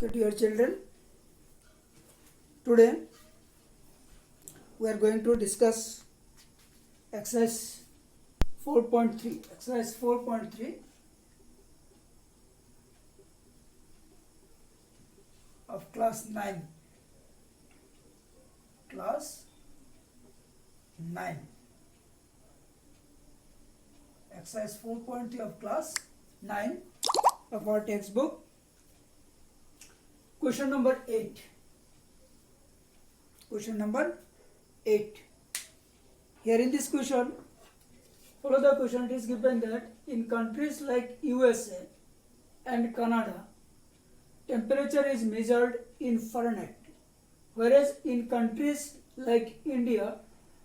Okay, dear children, today we are going to discuss exercise 4.3. Exercise 4.3 of class 9. Class 9. Exercise 4.3 of class 9 of our textbook. Question number 8. Question number 8. Here in this question, follow the question. It is given that in countries like USA and Canada, temperature is measured in Fahrenheit, whereas in countries like India,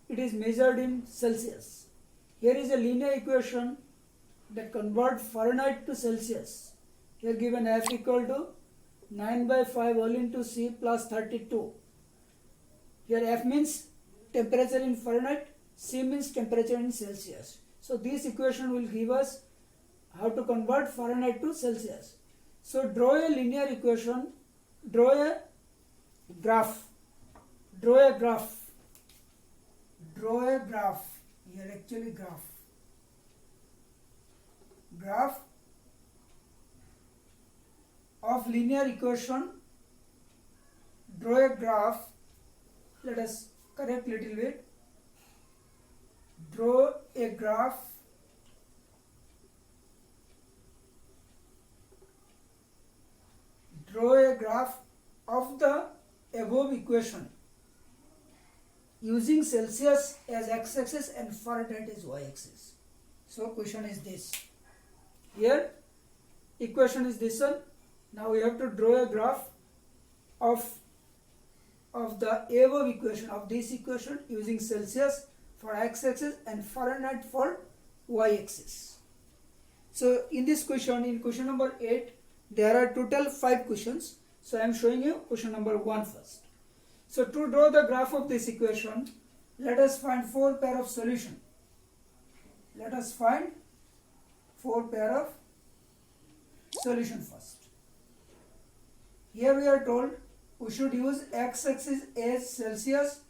it is measured in Celsius. Here is a linear equation that converts Fahrenheit to Celsius. Here given F equal to 9 by 5 all into C plus 32. Here F means temperature in Fahrenheit, C means temperature in Celsius. So this equation will give us how to convert Fahrenheit to Celsius. So draw a linear equation, draw a graph, here actually graph of linear equation. Draw a graph. Let us correct little bit. Draw a graph of the above equation using Celsius as x-axis and Fahrenheit as y-axis. So question is this. Here equation is this one. Now we have to draw a graph of the above equation, of this equation using Celsius for x-axis and Fahrenheit for y-axis. So in this question, in question number 8, there are total 5 questions. So I am showing you question number 1 first. So to draw the graph of this equation, let us find 4 pair of solution. Let us find 4 pair of solution first. Here we are told we should use x-axis as Celsius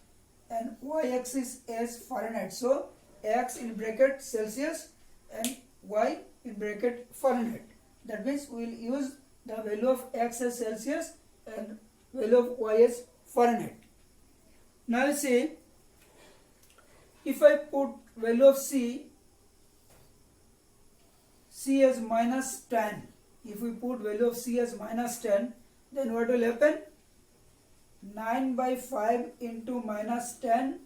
and y-axis as Fahrenheit. So x in bracket Celsius and y in bracket Fahrenheit. That means we will use the value of x as Celsius and value of y as Fahrenheit. Now see, if I put value of C as minus 10, if we put value of C as minus 10, then what will happen? 9 by 5 into minus 10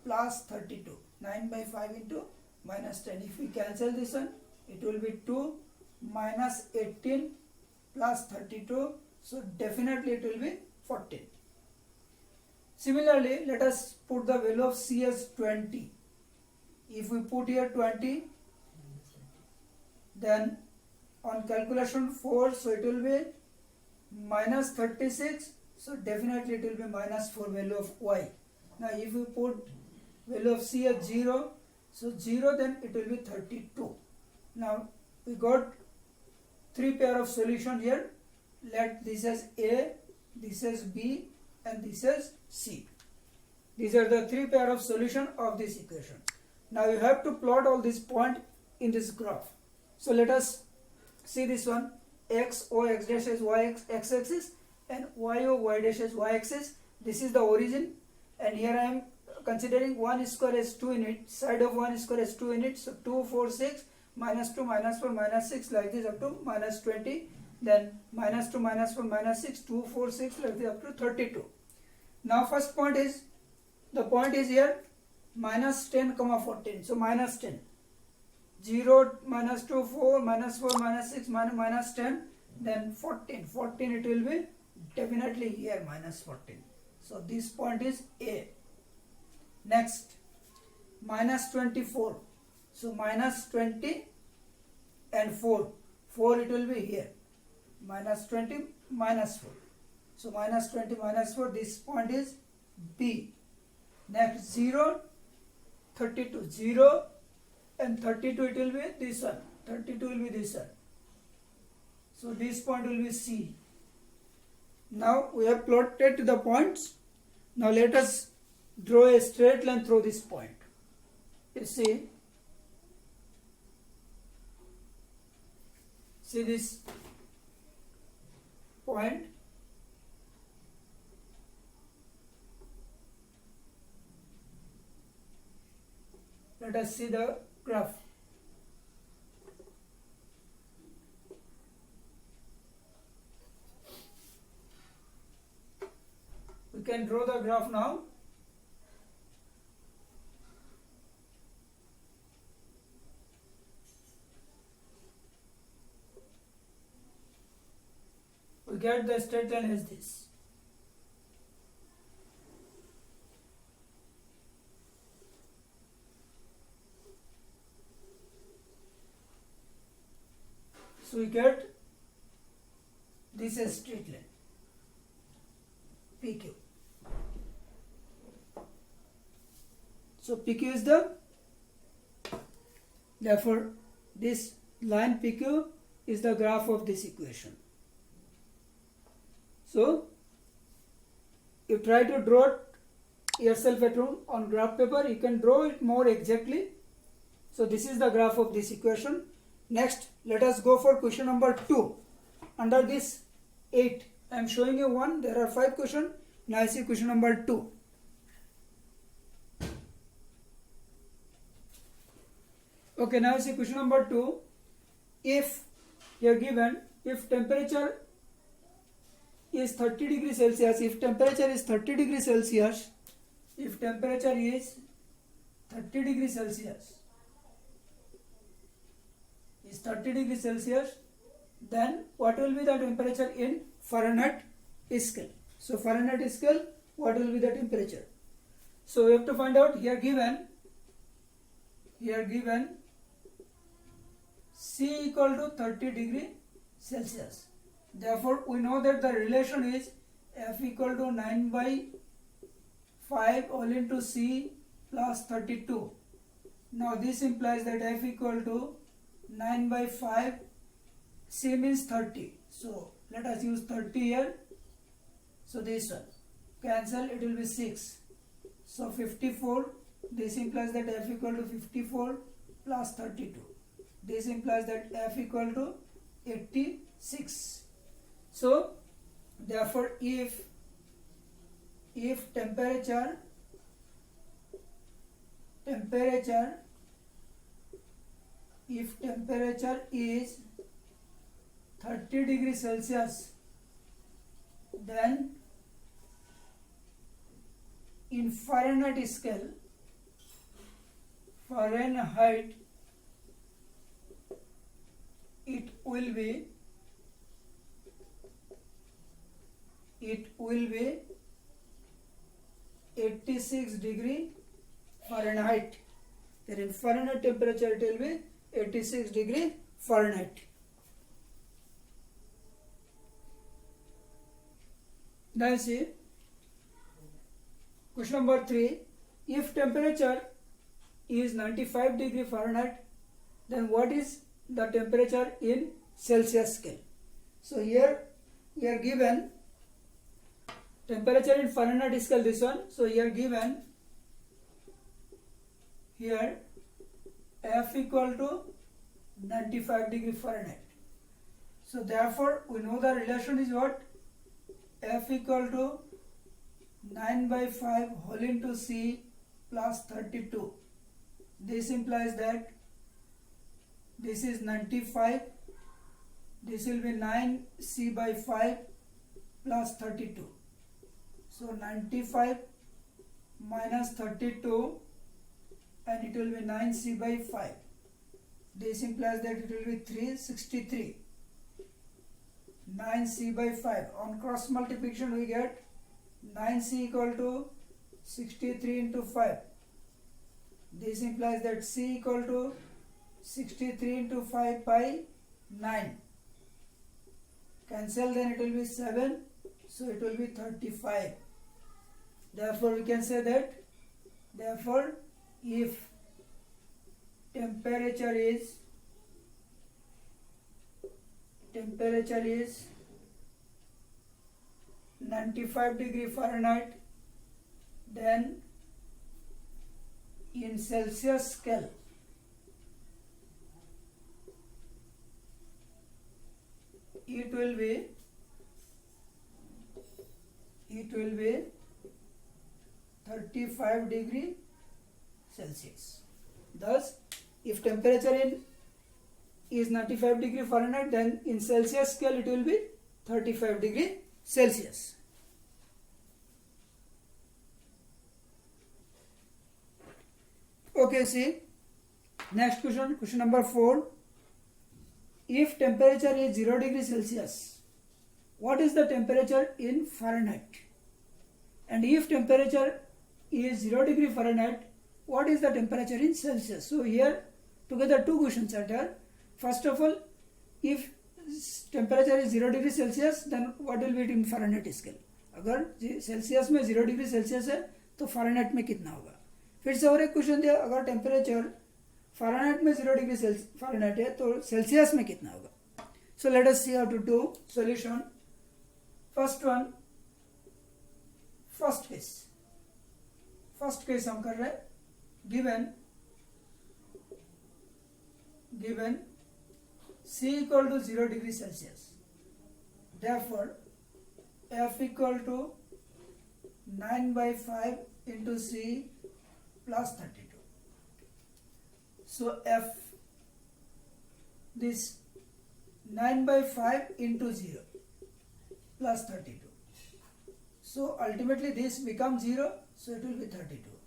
plus 32. 9 by 5 into minus 10. If we cancel this one, it will be 2 minus 18 plus 32. So definitely it will be 14. Similarly, let us put the value of C as 20. If we put here 20, then on calculation 4, so it will be minus 36. So definitely it will be minus 4 value of y. Now if we put value of C as 0, so 0, then it will be 32. Now we got 3 pair of solution here. Let this as A, this as B, and this as C. These are the 3 pair of solution of this equation. Now you have to plot all these points in this graph. So let us see this one. X O x dash as y x axis and y O y dash as y axis. This is the origin, and here I am considering 1 square as 2 in it, side of 1 square as 2 in it. So 2, 4, 6, minus 2, minus 4, minus 6, like this up to minus 20. Then minus 2, minus 4, minus 6, 2, 4, 6, like this up to 32. Now first point is, the point is here minus 10, 14. So minus 10. 0, minus 2, 4, minus 4, minus 6, minus 10, then 14. 14 it will be definitely here minus 14. So this point is A. Next, minus 24. So minus 20 and 4. 4 it will be here. Minus 20, minus 4. So minus 20, minus 4, this point is B. Next, 0, 32. 0 and 32 it will be this one. 32 will be this one. So this point will be C. Now we have plotted the points. Now let us draw a straight line through this point. You see this point. Let us see the graph. We can draw the graph now. We get the straight line as this. So we get this as straight line PQ. So PQ is therefore this line PQ is the graph of this equation. So you try to draw it yourself at home on graph paper, you can draw it more exactly. So this is the graph of this equation. Next, let us go for question number 2. Under this 8, I am showing you one. There are 5 questions. Now I see question number 2. Okay, now I see question number 2. If you are given, if temperature is 30 degrees Celsius, if temperature is 30 degrees Celsius, if temperature is 30 degrees Celsius, is 30 degrees Celsius, then what will be the temperature in Fahrenheit scale? So Fahrenheit scale, what will be the temperature? So we have to find out. Here given C equal to 30 degree Celsius. Therefore we know that the relation is F equal to 9 by 5 all into C plus 32. Now this implies that F equal to 9 by 5, C means 30. So let us use 30 here. So this one cancel, it will be 6. So 54. This implies that F equal to 54 plus 32. This implies that F equal to 86. So therefore if temperature is 30 degrees Celsius, then in Fahrenheit scale, it will be 86 degree Fahrenheit. Then in Fahrenheit temperature it will be 86 degree Fahrenheit. Now see question number 3. If temperature is 95 degree Fahrenheit, then what is the temperature in Celsius scale? So here we are given temperature in Fahrenheit scale, this one. So here given here F equal to 95 degree Fahrenheit. So therefore we know the relation is what? F equal to 9 by 5 whole into C plus 32. This implies that this is 95, this will be 9C by 5 plus 32. So 95 minus 32 and it will be 9C by 5. This implies that it will be 363. 9C by 5. On cross multiplication we get 9C equal to 63 into 5. This implies that C equal to 63 into 5 by 9. Cancel, then it will be 7. So it will be 35. Therefore we can say that, therefore if temperature is 30 95 degree Fahrenheit, then in Celsius scale it will be 35 degree Celsius. Thus, if temperature is 95 degree Fahrenheit, then in Celsius scale it will be 35 degree Celsius. Okay, see next question, question number 4. If temperature is 0 degree Celsius, what is the temperature in Fahrenheit? And if temperature is 0 degree Fahrenheit, what is the temperature in Celsius? So here together two questions are there. First of all, if temperature is 0 degree Celsius, then what will be it in Fahrenheit scale? अगर Celsius में 0 degree Celsius है तो Fahrenheit में कितना होगा? फिर से और एक क्वेश्चन दिया, अगर टेम्परेचर फारेनहाइट में 0 डिग्री फारेनहाइट है तो सेल्सियस में कितना होगा? So let us see how to do solution. First one, first case हम कर रहे हैं. Given C equal to 0 degree Celsius. Therefore, F equal to 9/5 into C plus 32. So F, this 9/5 into 0 plus 32. So ultimately this becomes 0, so it will be 32.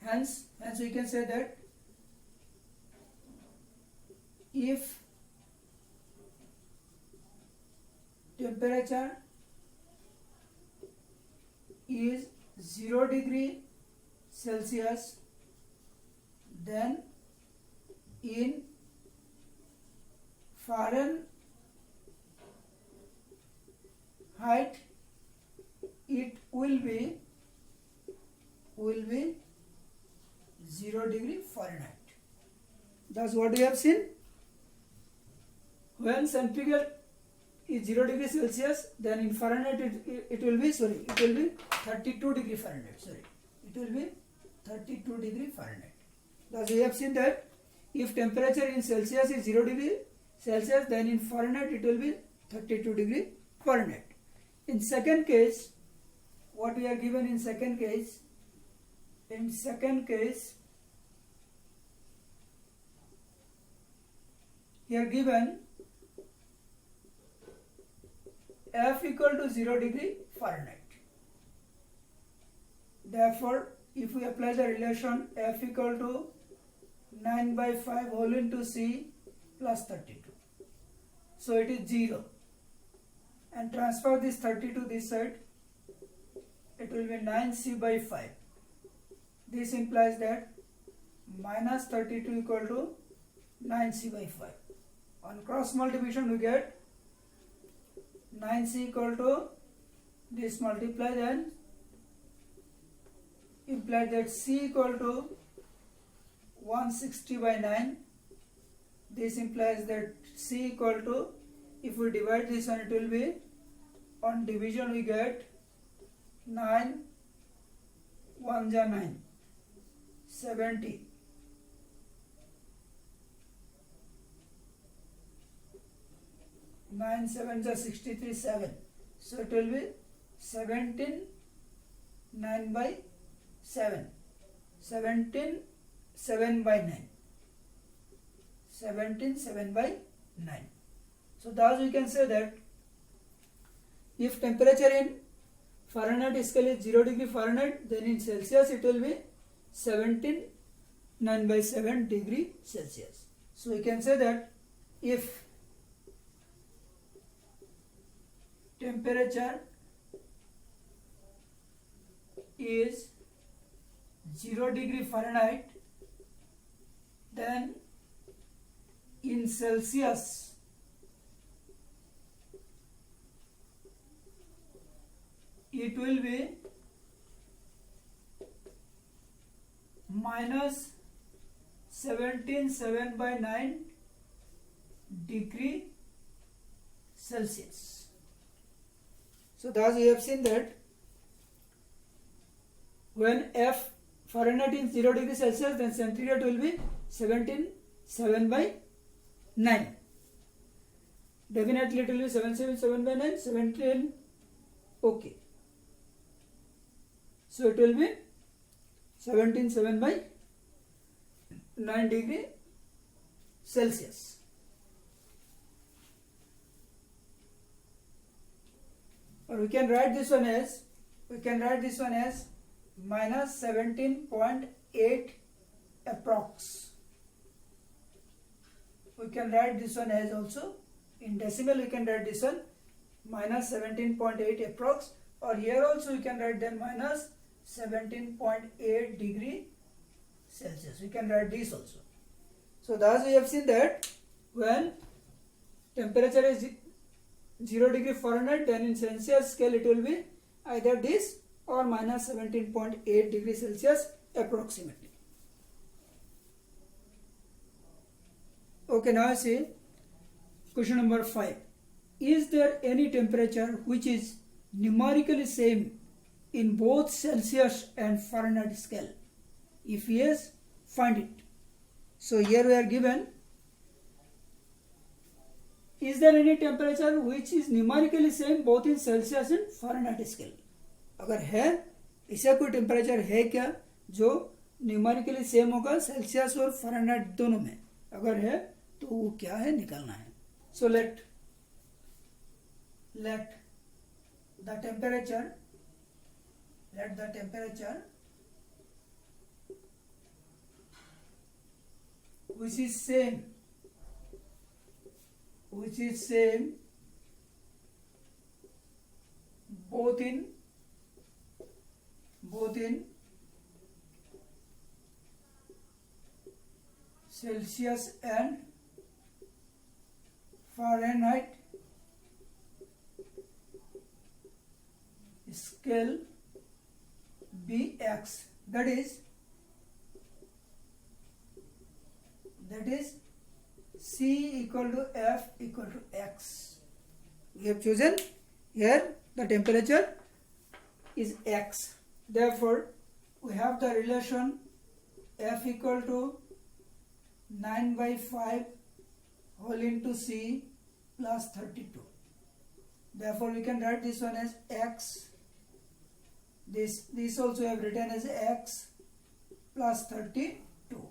Hence we can say that if temperature is 0 degree Celsius, then in Fahrenheit it will be 0 degree Fahrenheit. That's what we have seen. When centigrade is 0 degree Celsius, then in Fahrenheit it will be 32 degree Fahrenheit. It will be 32 degree Fahrenheit. Thus we have seen that if temperature in Celsius is 0 degree Celsius, then in Fahrenheit it will be 32 degree Fahrenheit. In second case, what we are given in second case? In second case, here given F equal to 0 degree Fahrenheit. Therefore, if we apply the relation F equal to 9/5 whole into C plus 32, so it is 0, and transfer this 32 this side, it will be 9C/5. This implies that minus 32 equal to 9C/5. On cross multiplication we get 9C equal to this multiply, then imply that C equal to 160/9. This implies that C equal to, if we divide this one, it will be, on division we get 9 1 ja 9, 70. 9 7 ja 63, 7. So it will be 17 9/7. 17 7/9. 17 7/9. So thus we can say that if temperature in Fahrenheit scale is 0 degree Fahrenheit, then in Celsius it will be 17 9/7 degree Celsius. So we can say that if temperature is 0 degree Fahrenheit, then in Celsius it will be minus 17 7/9 degree Celsius. So thus we have seen that when F Fahrenheit is 0 degree Celsius, then centigrade will be 17.7 by 9. Definitely it will be 777 by 9, 17. Okay. So it will be 17.7 by 9 degree Celsius. Or we can write this one as minus 17.8 approx. We can write this one as also in decimal. We can write this one minus 17.8 approx, or here also we can write then minus 17.8 degree Celsius. We can write this also. So thus we have seen that when temperature is 0 degree Fahrenheit, then in Celsius scale it will be either this or minus 17.8 degree Celsius approximately. Okay, now see question number 5. Is there any temperature which is numerically same in both Celsius and Fahrenheit scale? If yes, find it. So here we are given, is there any temperature which is numerically same both in Celsius and Fahrenheit scale? अगर है, ऐसा कोई temperature है क्या जो numerically same होगा Celsius और Fahrenheit दोनों में? अगर है तो वो क्या है, निकालना है. So let the temperature which is same both in Celsius and Fahrenheit scale Bx, that is C equal to F equal to X. We have chosen here the temperature is X. Therefore, we have the relation F equal to 9 by 5 whole into C plus 32. Therefore, we can write this one as X. This also I have written as X plus 32.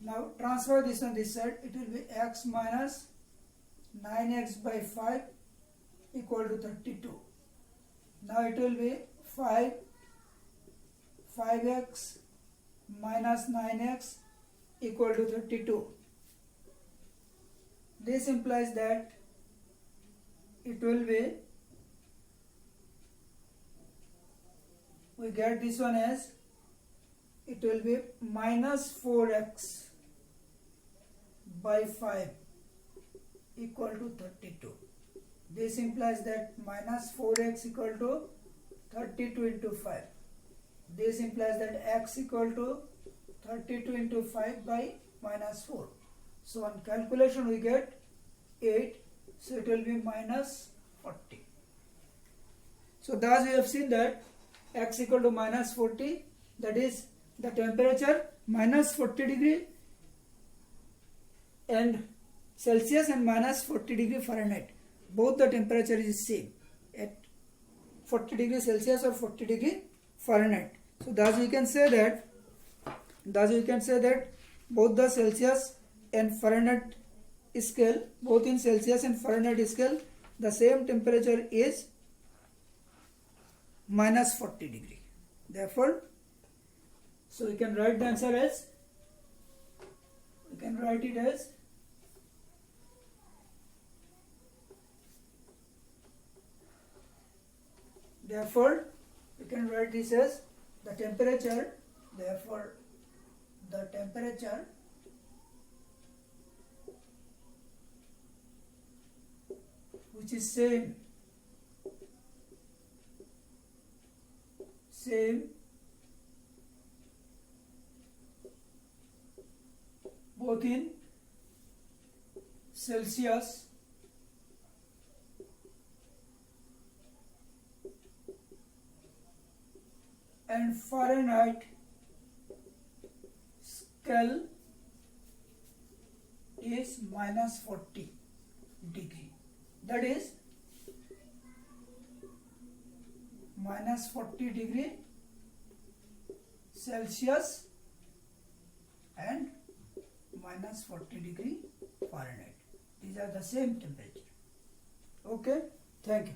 Now transfer this on this side. It will be X minus 9x by 5 equal to 32. Now it will be 5x minus 9x equal to 32. This implies that it will be, we get this one as, it will be minus 4x by 5 equal to 32. This implies that minus 4x equal to 32 into 5. This implies that x equal to 32 into 5 by minus 4. So on calculation we get 8. So it will be minus 40. So thus we have seen that x equal to minus 40, that is the temperature minus 40 degree and Celsius and minus 40 degree Fahrenheit. Both the temperature is same at 40 degree Celsius or 40 degree Fahrenheit. So thus we can say that both the Celsius and Fahrenheit scale, both in Celsius and Fahrenheit scale, the same temperature is minus 40 degree. Therefore, so we can write the answer as, therefore we can write this as the temperature, therefore the temperature which is same both in Celsius and Fahrenheit scale is minus 40 degree. That is minus 40 degree Celsius and minus 40 degree Fahrenheit. These are the same temperature. Okay, thank you.